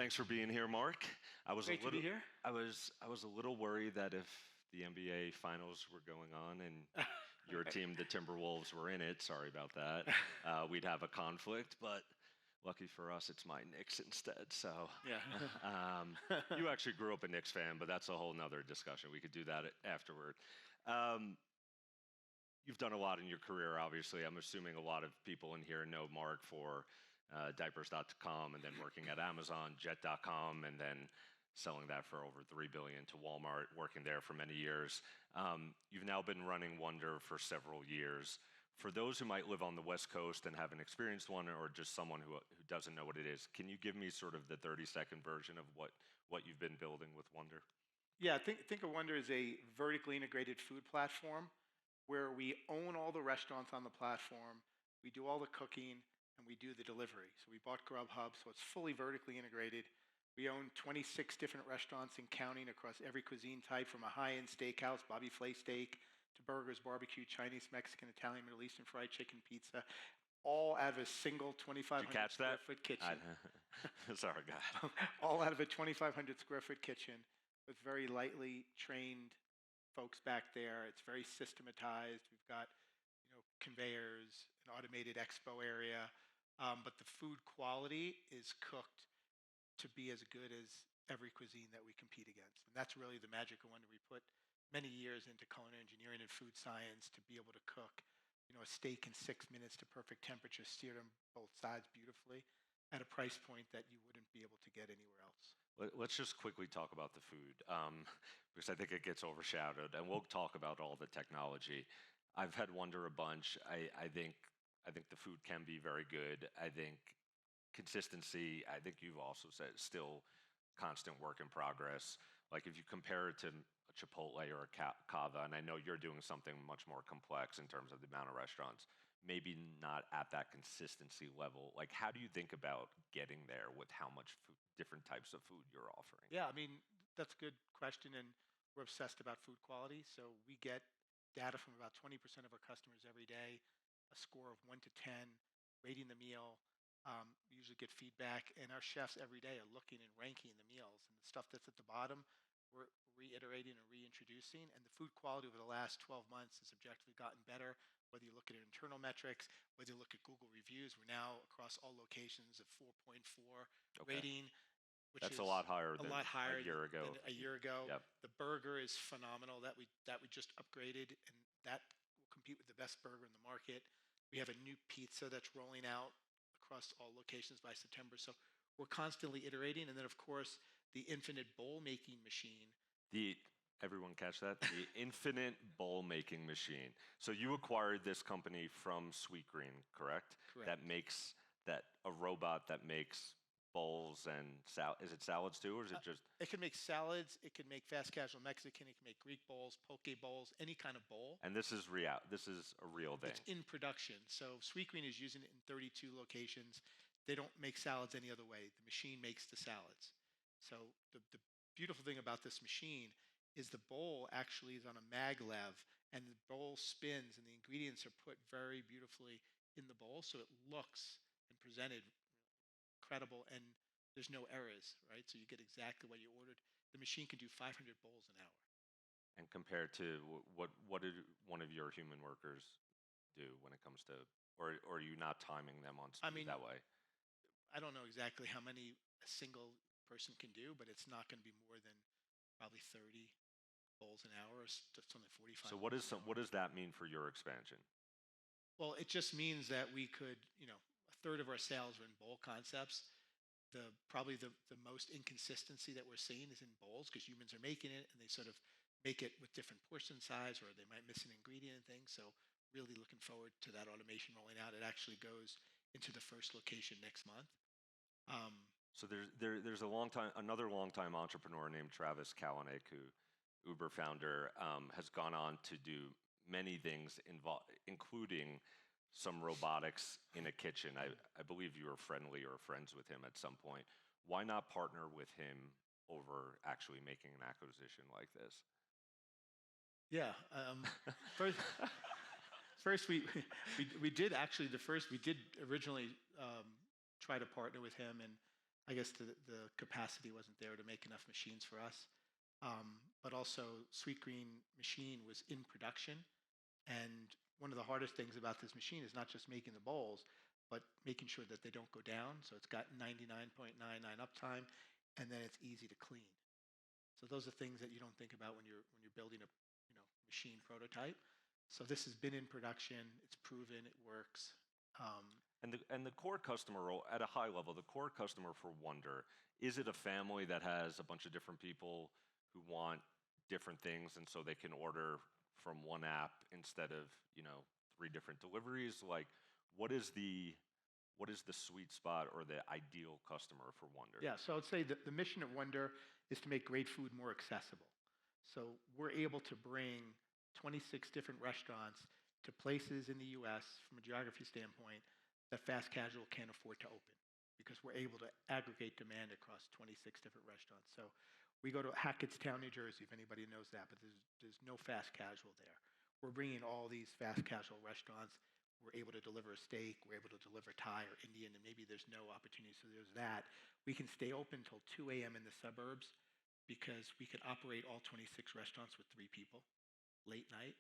Thanks for being here, Mark. I was a Great to little, be here. I was a little worried that if the NBA finals were going on and your team, the Timberwolves, were in it, sorry about that, we'd have a conflict. But lucky for us, it's my Knicks instead. So Yeah. you actually grew up a Knicks fan, but that's a whole nother discussion. We could do that afterward. Um, you've done a lot in your career, obviously. I'm assuming a lot of people in here know Mark for diapers.com and then working at Amazon, jet.com, and then selling that for over 3 billion to Walmart, working there for many years. You've now been running Wonder for several years. For those who might live on the West Coast and haven't experienced one, or just someone who doesn't know what it is, can you give me sort of the 30-second version of what you've been building with Wonder? Yeah, think of Wonder as a vertically integrated food platform where we own all the restaurants on the platform, we do all the cooking, and we do the delivery. So we bought Grubhub, so it's fully vertically integrated. We own 26 different restaurants and counting across every cuisine type, from a high-end steakhouse, Bobby Flay Steak, to burgers, barbecue, Chinese, Mexican, Italian, Middle Eastern, fried chicken, pizza, all out of a single Did 2,500 you catch square that? foot kitchen. Sorry, God. All out of a 2,500 square foot kitchen with very lightly trained folks back there. It's very systematized. We've got, conveyors, an automated expo area, but the food quality is cooked to be as good as every cuisine that we compete against. And that's really the magic of Wonder. We put many years into culinary engineering and food science to be able to cook, a steak in 6 minutes to perfect temperature, seared on both sides beautifully at a price point that you wouldn't be able to get anywhere else. Let's just quickly talk about the food, because I think it gets overshadowed, and we'll talk about all the technology. I've had Wonder a bunch. I think the food can be very good. I think consistency. I think you've also said still constant work in progress. Like if you compare it to a Chipotle or a Cava, and I know you're doing something much more complex in terms of the amount of restaurants, maybe not at that consistency level. Like, how do you think about getting there with how much food, different types of food you're offering? Yeah, I mean, that's a good question. And we're obsessed about food quality. So we get data from about 20% of our customers every day, a score of 1 to 10, rating the meal. We usually get feedback, and our chefs every day are looking and ranking the meals. And the stuff that's at the bottom, we're reiterating and reintroducing. And the food quality over the last 12 months has objectively gotten better. Whether you look at internal metrics, whether you look at Google reviews, we're now across all locations at 4.4 Okay, rating, which that's a is lot higher a than lot a higher year ago. than a year ago. Yep. The burger is phenomenal that we just upgraded, and that will compete with the best burger in the market. We have a new pizza that's rolling out across all locations by September. So we're constantly iterating, and then of course the infinite bowl making machine. The Everyone catch that? The infinite bowl making machine. So you acquired this company from Sweetgreen, correct? Correct. That makes that a robot that makes bowls and is it salads too, or is it just It can make salads. It can make fast casual Mexican. It can make Greek bowls, poke bowls, any kind of bowl. and this is real this is a real thing. It's in production. So Sweetgreen is using it in 32 locations. They don't make salads any other way. The machine makes the salads. So the beautiful thing about this machine is the bowl actually is on a maglev, and the bowl spins and the ingredients are put very beautifully in the bowl, so it looks and presented incredible, and there's no errors, right? So you get exactly what you ordered. The machine can do 500 bowls an hour. And compared to what did one of your human workers do when it comes to, or are you not timing them on I speed mean, that way? I don't know exactly how many a single person can do, but it's not going to be more than probably 30 bowls an hour, or just only 45 So bowls an what hour. does that mean for your expansion? Well, it just means that we could, a third of our sales are in bowl concepts. Probably the most inconsistency that we're seeing is in bowls because humans are making it and they sort of make it with different portion size, or they might miss an ingredient and things. So really looking forward to that automation rolling out. It actually goes into the first location next month. Um, So there's a another long time entrepreneur named Travis Kalanick, who Uber founder, has gone on to do many things including some robotics in a kitchen. I believe you were friendly or friends with him at some point. Why not partner with him over actually making an acquisition like this? yeah. First, first we did actually the first we did originally try to partner with him, and I guess the capacity wasn't there to make enough machines for us. But also, Sweet Green machine was in production, and one of the hardest things about this machine is not just making the bowls, but making sure that they don't go down. So it's got 99.99 uptime, and then it's easy to clean. So those are things that you don't think about when you're building a machine prototype. So this has been in production. It's proven it works. Um, And the core customer role, at a high level, the core customer for Wonder, is it a family that has a bunch of different people who want different things, and so they can order from one app instead of, three different deliveries? Like, what is the sweet spot or the ideal customer for Wonder? yeah, so I'd say that the mission at Wonder is to make great food more accessible. So we're able to bring 26 different restaurants to places in the U.S. from a geography standpoint that fast casual can't afford to open because we're able to aggregate demand across 26 different restaurants. So we go to Hackettstown, New Jersey, if anybody knows that, but there's no fast casual there. We're bringing all these fast casual restaurants. We're able to deliver a steak. We're able to deliver Thai or Indian, and maybe there's no opportunity. So there's that. We can stay open till 2 a.m. in the suburbs because we could operate all 26 restaurants with 3 people late night.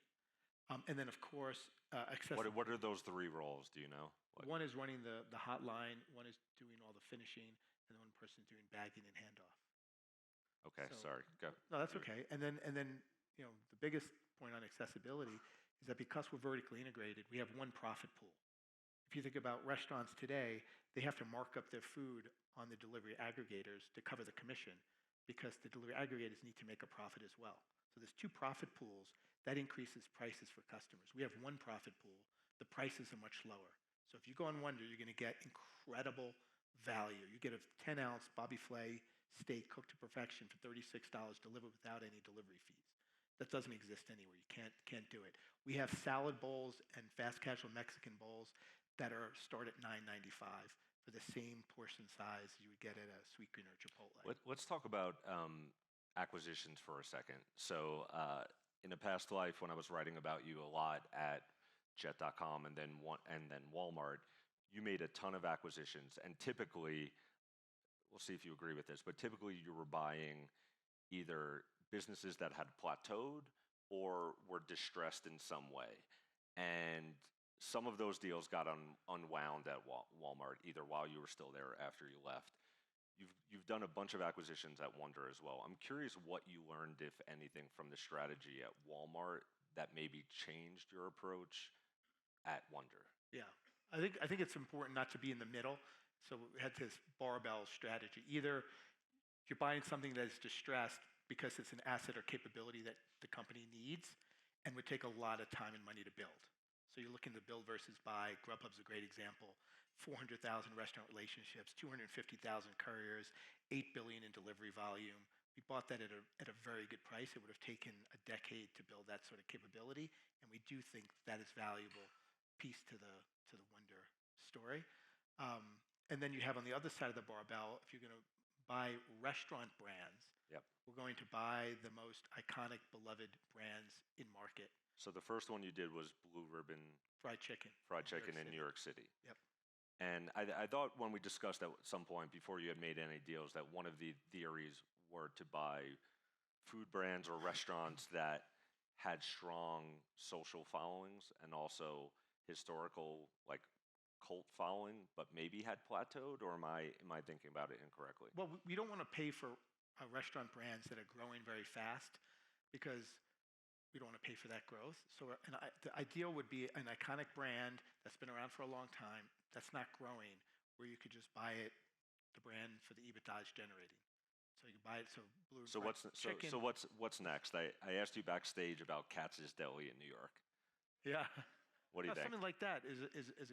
And then, of course, accessible. What are those three roles? Do you know? Like, One is running the hotline, one is doing all the finishing, and one person is doing bagging and handoff. okay, So, sorry. Go. no, that's okay. And then the biggest point on accessibility is that because we're vertically integrated, we have one profit pool. If you think about restaurants today, they have to mark up their food on the delivery aggregators to cover the commission because the delivery aggregators need to make a profit as well. So there's 2 profit pools. That increases prices for customers. We have one profit pool. The prices are much lower. So if you go on Wonder, you're going to get incredible value. You get a 10-ounce Bobby Flay steak cooked to perfection for $36 delivered without any delivery fees. That doesn't exist anywhere. You can't do it. We have salad bowls and fast casual Mexican bowls that start at $9.95 for the same portion size you would get at a Sweet Green or Chipotle. Let's talk about acquisitions for a second. So, in a past life, when I was writing about you a lot at Jet.com and then Walmart, you made a ton of acquisitions, and typically, we'll see if you agree with this, but typically you were buying either businesses that had plateaued or were distressed in some way. And some of those deals got unwound at Walmart, either while you were still there or after you left. You've done a bunch of acquisitions at Wonder as well. I'm curious what you learned, if anything, from the strategy at Walmart that maybe changed your approach at Wonder. Yeah, I think it's important not to be in the middle. So we had this barbell strategy. Either you're buying something that is distressed because it's an asset or capability that the company needs and would take a lot of time and money to build. So you're looking to build versus buy. Grubhub's a great example. 400,000 restaurant relationships, 250,000 couriers, 8 billion in delivery volume. We bought that at a very good price. It would have taken a decade to build that sort of capability, and we do think that is valuable piece to the Wonder story. And then you have on the other side of the barbell, if you're going to buy restaurant brands, Yep. we're going to buy the most iconic, beloved brands in market. So the first one you did was Blue Ribbon Fried chicken. Fried Chicken in New York City. Yep. And I thought when we discussed at some point before you had made any deals that one of the theories were to buy food brands or restaurants that had strong social followings and also historical, like, cult following, but maybe had plateaued, or am I thinking about it incorrectly? Well, we don't want to pay for restaurant brands that are growing very fast because we don't want to pay for that growth. So the ideal would be an iconic brand that's been around for a long time, that's not growing, where you could just buy it, the brand for the EBITDA it's generating. So you buy it. So Blue So Fried what's Chicken. what's next? I asked you backstage about Katz's Deli in New York. Yeah. What do you think? Something like that is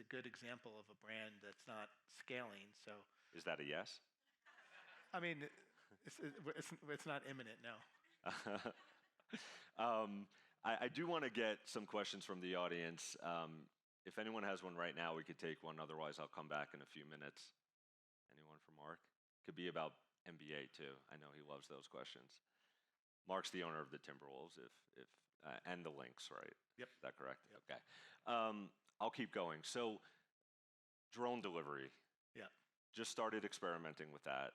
a good example of a brand that's not scaling. So Is that a yes? I mean, it's not imminent, no. I do want to get some questions from the audience. If anyone has one right now, we could take one. Otherwise, I'll come back in a few minutes. Anyone for Mark? Could be about NBA too. I know he loves those questions. Mark's the owner of the Timberwolves, and the Lynx, right? Yep. Is that correct? Yep. Okay. I'll keep going. So, drone delivery. Yeah. just started experimenting with that.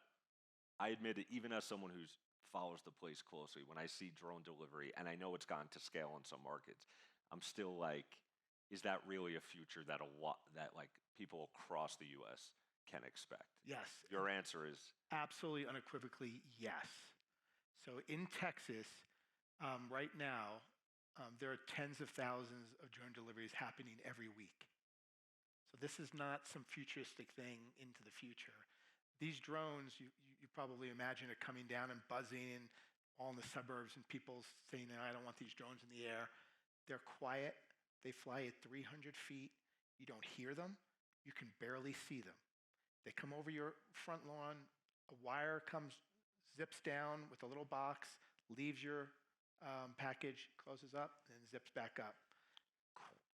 I admit it, even as someone who follows the place closely, when I see drone delivery, and I know it's gone to scale in some markets, I'm still like, is that really a future that like people across the U.S. can expect? Yes. Your answer is Absolutely, unequivocally, yes. So in Texas, right now, there are tens of thousands of drone deliveries happening every week. So this is not some futuristic thing into the future. These drones, you probably imagine, are coming down and buzzing and all in the suburbs and people saying, I don't want these drones in the air. They're quiet. They fly at 300 feet. You don't hear them. You can barely see them. They come over your front lawn. A wire zips down with a little box, leaves your package, closes up, and zips back up.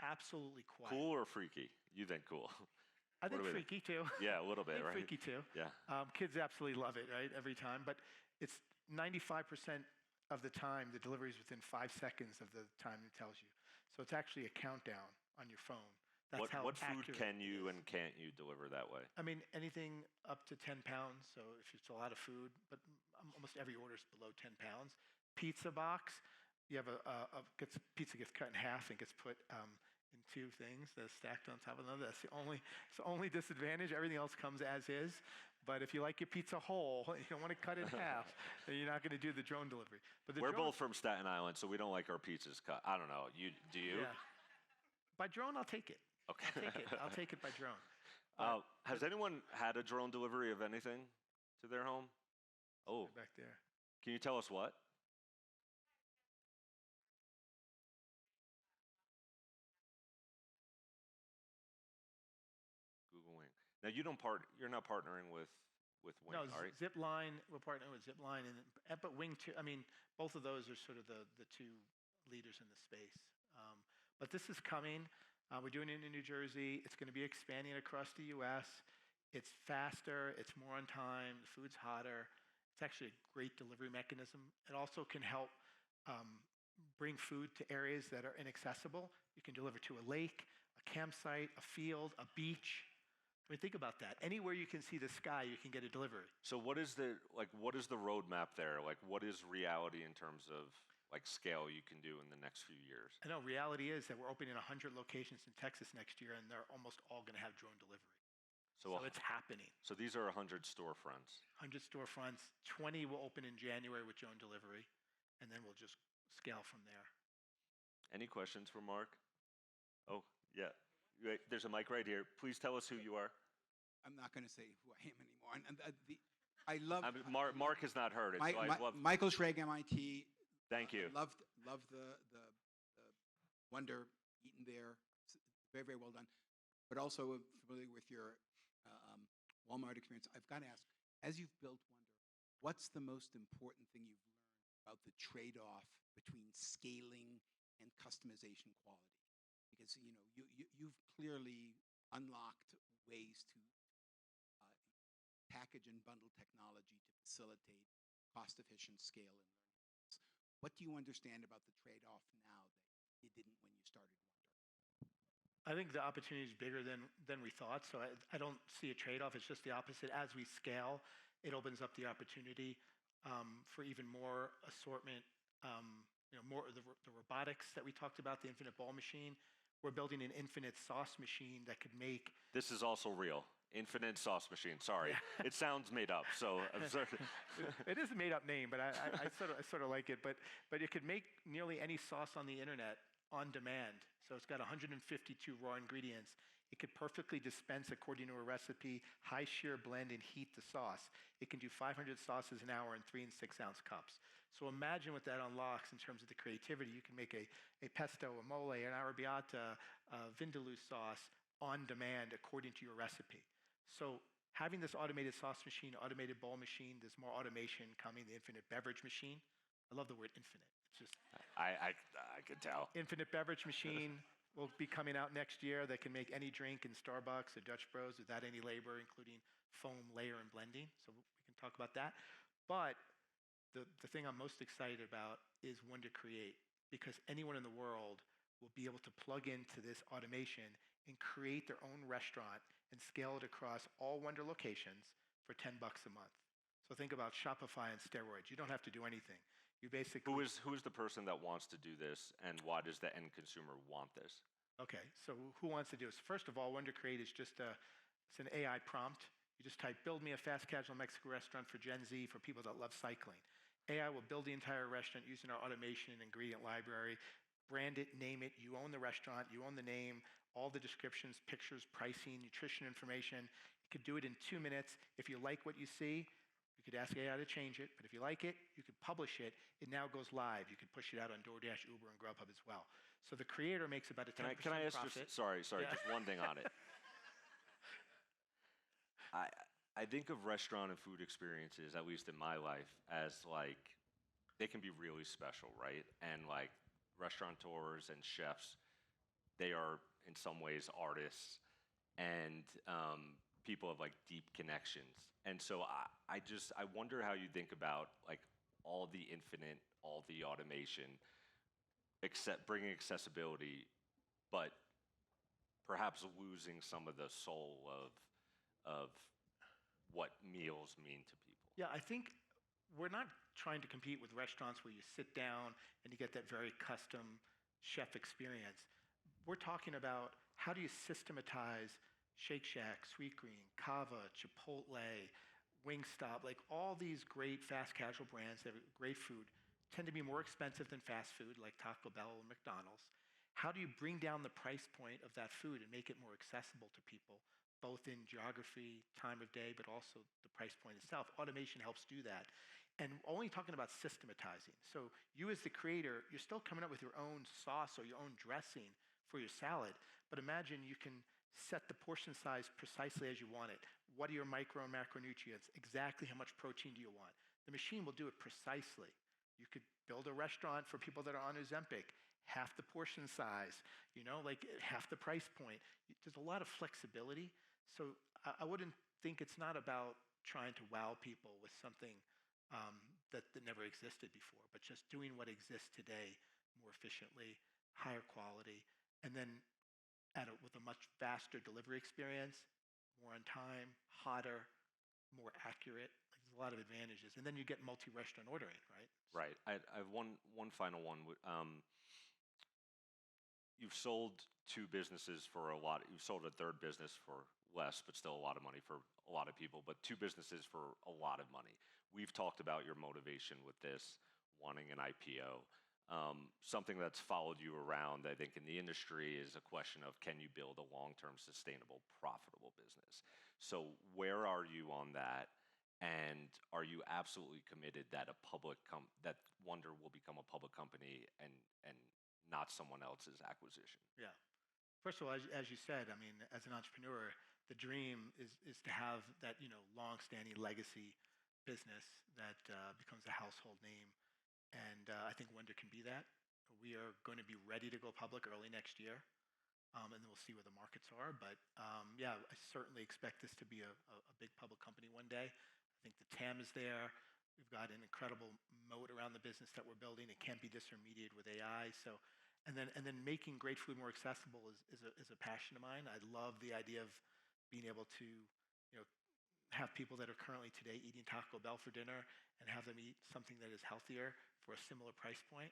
Absolutely quiet. cool or freaky? You think cool? I think freaky too. Yeah, a little bit, right? Freaky too. Yeah. Kids absolutely love it, right? Every time. But it's 95% of the time, the delivery is within 5 seconds of the time it tells you. So it's actually a countdown on your phone. That's what food can you and can't you deliver that way? I mean, anything up to 10 pounds. So if it's a lot of food, but almost every order is below 10 pounds. Pizza box, you have pizza gets cut in half and gets put in two things that's stacked on top of another. It's the only disadvantage. Everything else comes as is. But if you like your pizza whole, you don't want to cut it in half, then you're not going to do the drone delivery. But we're both from Staten Island, so we don't like our pizzas cut. I don't know. Do you? Yeah. By drone, I'll take it. Okay. I'll take it by drone. Has anyone had a drone delivery of anything to their home? Oh, back there. Can you tell us what? Google Wing. Now you're not partnering with Wing, No, right? Zipline. We're partnering with Zipline, but Wing too. I mean, both of those are sort of the two leaders in the space. But this is coming. We're doing it in New Jersey. It's going to be expanding across the U.S. It's faster. It's more on time. The food's hotter. It's actually a great delivery mechanism. It also can help bring food to areas that are inaccessible. You can deliver to a lake, a campsite, a field, a beach. I mean, think about that. Anywhere you can see the sky, you can get a delivery. So what is the roadmap there? Like, what is reality in terms of like scale you can do in the next few years? I know reality is that we're opening 100 locations in Texas next year, and they're almost all going to have drone delivery. So it's happening. So these are 100 storefronts. 100 storefronts. 20 will open in January with drone delivery, and then we'll just scale from there. Any questions for Marc? Oh, yeah. There's a mic right here. Please tell us who you are. I'm not going to say who I am anymore. I love. Marc has not heard it. So I love. Michael Schrag, MIT. Thank you. Loved the Wonder eaten there. It's very, very well done. But also familiar with your Walmart experience. I've got to ask, as you've built Wonder, what's the most important thing you've learned about the trade-off between scaling and customization quality? Because you've clearly unlocked ways to package and bundle technology to facilitate cost-efficient scale and learning. What do you understand about the trade-off now that you didn't when you started Wonder? I think the opportunity is bigger than we thought. So I don't see a trade-off. It's just the opposite. As we scale, it opens up the opportunity for even more assortment. More of the robotics that we talked about, the infinite ball machine. We're building an infinite sauce machine that could make. This is also real. Infinite sauce machine. Sorry, yeah. It sounds made up. So it is a made-up name, but I sort of like it. But it could make nearly any sauce on the internet on demand. So it's got 152 raw ingredients. It could perfectly dispense according to a recipe, high shear blend and heat the sauce. It can do 500 sauces an hour in 3 and 6 ounce cups. So imagine what that unlocks in terms of the creativity. You can make a pesto, a mole, an arrabbiata, a vindaloo sauce on demand according to your recipe. So having this automated sauce machine, automated bowl machine, there's more automation coming, the infinite beverage machine. I love the word infinite. It's just I could tell. Infinite beverage machine will be coming out next year that can make any drink in Starbucks or Dutch Bros without any labor, including foam, layer, and blending. So we can talk about that. But the thing I'm most excited about is Wonder Create, because anyone in the world will be able to plug into this automation and create their own restaurant and scale it across all Wonder locations for $10 a month. So think about Shopify and steroids. You don't have to do anything. You basically... Who is the person that wants to do this, and why does the end consumer want this? Okay, so who wants to do this? First of all, Wonder Create is just it's an AI prompt. You just type, build me a fast casual Mexican restaurant for Gen Z, for people that love cycling. AI will build the entire restaurant using our automation and ingredient library, brand it, name it, you own the restaurant, you own the name, all the descriptions, pictures, pricing, nutrition information. You could do it in 2 minutes. If you like what you see, you could ask AI to change it, but if you like it, you could publish it. It now goes live. You can push it out on DoorDash, Uber, and Grubhub as well. So the creator makes about a 10% Can I ask profit. sorry, Yeah. just one thing on it. I think of restaurant and food experiences, at least in my life, as like they can be really special, right? And like restaurateurs and chefs, they are in some ways artists and people have like deep connections. And so I wonder how you think about like all the infinite, all the automation, bringing accessibility, but perhaps losing some of the soul of what meals mean to people. Yeah, I think we're not trying to compete with restaurants where you sit down and you get that very custom chef experience. We're talking about how do you systematize Shake Shack, Sweetgreen, Cava, Chipotle, Wingstop, like all these great fast casual brands that are great food tend to be more expensive than fast food like Taco Bell and McDonald's. How do you bring down the price point of that food and make it more accessible to people, both in geography, time of day, but also the price point itself? Automation helps do that. And only talking about systematizing. So you as the creator, you're still coming up with your own sauce or your own dressing for your salad, but imagine you can set the portion size precisely as you want it. What are your micro and macronutrients? Exactly how much protein do you want? The machine will do it precisely. You could build a restaurant for people that are on Ozempic, half the portion size, like half the price point. There's a lot of flexibility. So I wouldn't think it's not about trying to wow people with something that never existed before, but just doing what exists today more efficiently, higher quality, and then with a much faster delivery experience, more on time, hotter, more accurate. Like, there's a lot of advantages. And then you get multi-restaurant ordering, right? Right. I have one final one. You've sold 2 businesses for a lot. You've sold a 3rd business for less, but still a lot of money for a lot of people, but 2 businesses for a lot of money. We've talked about your motivation with this, wanting an IPO. Something that's followed you around, I think, in the industry is a question of, can you build a long-term, sustainable, profitable business? So where are you on that? And are you absolutely committed that that Wonder will become a public company and not someone else's acquisition? Yeah. First of all, as you said, I mean, as an entrepreneur, the dream is to have that, long-standing legacy business that becomes a household name. And I think Wonder can be that. We are going to be ready to go public early next year, and then we'll see where the markets are. But yeah, I certainly expect this to be a big public company one day. I think the TAM is there. We've got an incredible moat around the business that we're building. It can't be disintermediated with AI. So, and then making great food more accessible is a passion of mine. I love the idea of being able to, have people that are currently today eating Taco Bell for dinner and have them eat something that is healthier for a similar price point.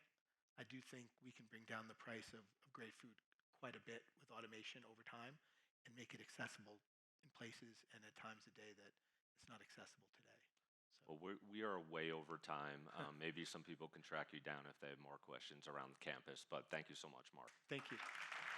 I do think we can bring down the price of great food quite a bit with automation over time and make it accessible in places and at times of day that it's not accessible today. So. Well, we are way over time. Maybe some people can track you down if they have more questions around the campus, but thank you so much, Marc. Thank you.